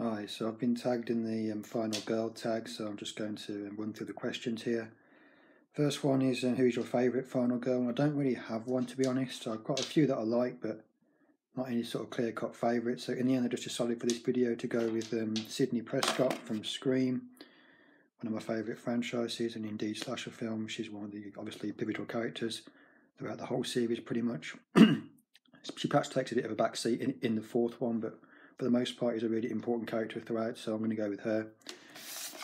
Hi, so I've been tagged in the final girl tag, so I'm just going to run through the questions here. First one is who's your favourite final girl? And I don't really have one, to be honest. I've got a few that I like, but not any sort of clear-cut favourite. So in the end I just decided for this video to go with Sidney Prescott from Scream, one of my favourite franchises and indeed slasher films. She's one of the obviously pivotal characters throughout the whole series pretty much. She perhaps takes a bit of a backseat in the fourth one, but for the most part is a really important character throughout, so I'm going to go with her.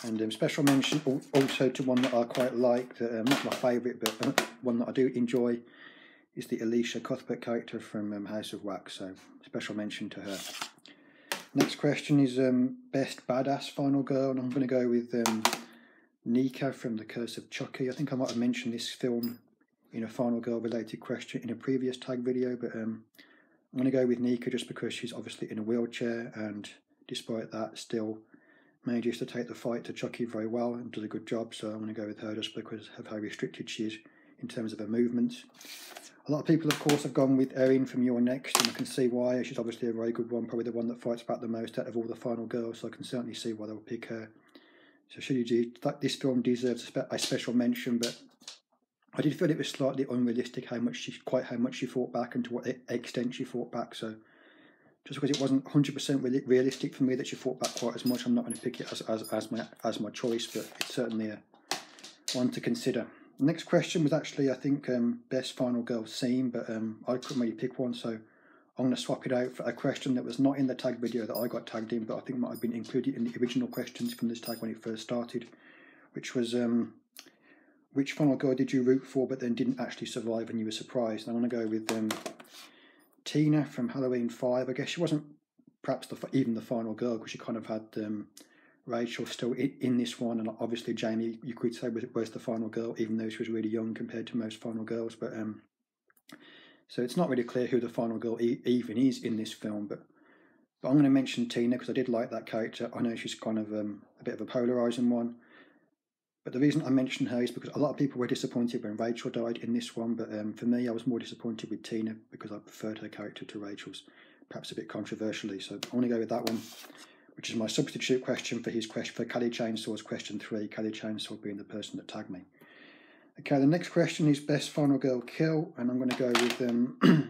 And special mention also to one that I quite like, not my favourite, but one that I do enjoy, is the Elisha Cuthbert character from House of Wax, so special mention to her. Next question is best badass final girl, and I'm going to go with Nika from The Curse of Chucky. I think I might have mentioned this film in a final girl related question in a previous tag video, but I'm going to go with Nika just because she's obviously in a wheelchair, and despite that still manages to take the fight to Chucky very well and does a good job, so I'm going to go with her just because of how restricted she is in terms of her movements. A lot of people of course have gone with Erin from You're Next, and I can see why. She's obviously a very good one, probably the one that fights back the most out of all the final girls, so I can certainly see why they'll pick her. So this film deserves a special mention, but I did feel it was slightly unrealistic how much she fought back and to what extent she fought back. So just because it wasn't 100% realistic for me that she fought back quite as much, I'm not going to pick it as my choice, but it's certainly one to consider. The next question was actually, I think, best final girl scene, but I couldn't really pick one, so I'm going to swap it out for a question that was not in the tag video that I got tagged in, but I think might have been included in the original questions from this tag when it first started, which was which final girl did you root for but then didn't actually survive and you were surprised? And I want to go with Tina from Halloween 5. I guess she wasn't perhaps even the final girl, because she kind of had Rachel still in this one, and obviously Jamie, you could say, was the final girl, even though she was really young compared to most final girls. But so it's not really clear who the final girl even is in this film, but I'm going to mention Tina because I did like that character. I know she's kind of a bit of a polarising one, but the reason I mentioned her is because a lot of people were disappointed when Rachel died in this one, but for me I was more disappointed with Tina because I preferred her character to Rachel's, perhaps a bit controversially. So I want to go with that one, which is my substitute question for Callie Chainsaw's question 3, Callie Chainsaw being the person that tagged me. Okay, the next question is best final girl kill, and I'm going to go with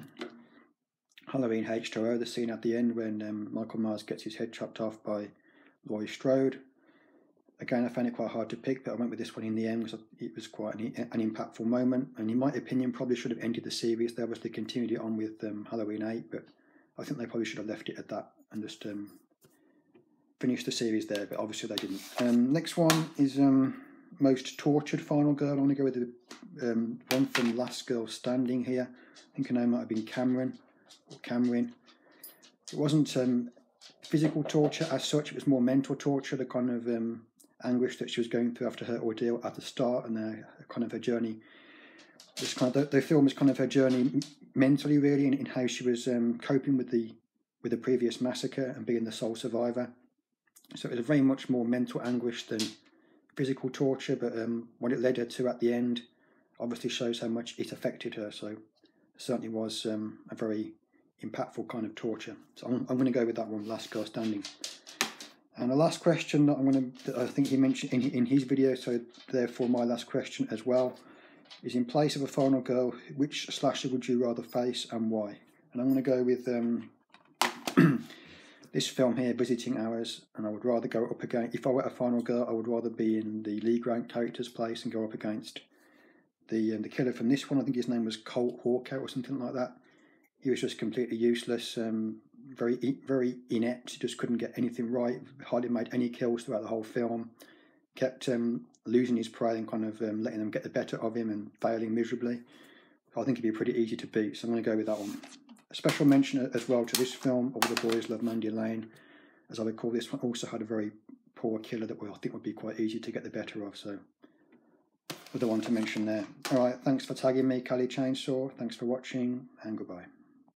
Halloween H2O, the scene at the end when Michael Myers gets his head chopped off by Laurie Strode. Again, I found it quite hard to pick, but I went with this one in the end because it was quite an impactful moment, and in my opinion probably should have ended the series. They obviously continued it on with Halloween 8, but I think they probably should have left it at that and just finished the series there, but obviously they didn't. Next one is most tortured final girl. I want to go with the one from Last Girl Standing here. I think her name might have been Cameron. It wasn't physical torture as such, it was more mental torture, the kind of anguish that she was going through after her ordeal at the start, and kind of her journey. This kind of the film is kind of her journey mentally, really, in how she was coping with the previous massacre and being the sole survivor. So it was very much more mental anguish than physical torture, but what it led her to at the end obviously shows how much it affected her. So it certainly was a very impactful kind of torture. So I'm going to go with that one, Last Girl Standing. And the last question that I think he mentioned in his video, so therefore my last question as well, is in place of a final girl, which slasher would you rather face and why? And I'm going to go with this film here, Visiting Hours, and I would rather go up against, if I were a final girl, I would rather be in the Lee Grant character's place and go up against the killer from this one. I think his name was Colt Hawker or something like that. He was just completely useless, very inept. He just couldn't get anything right, hardly made any kills throughout the whole film, kept losing his prey and kind of letting them get the better of him and failing miserably. I think it'd be pretty easy to beat, so I'm going to go with that one. A special mention as well to this film, All the Boys Love Mandy Lane, as I recall this one also had a very poor killer that I think would be quite easy to get the better of, so other one to mention there. Alright, thanks for tagging me, Callie Chainsaw, thanks for watching, and goodbye.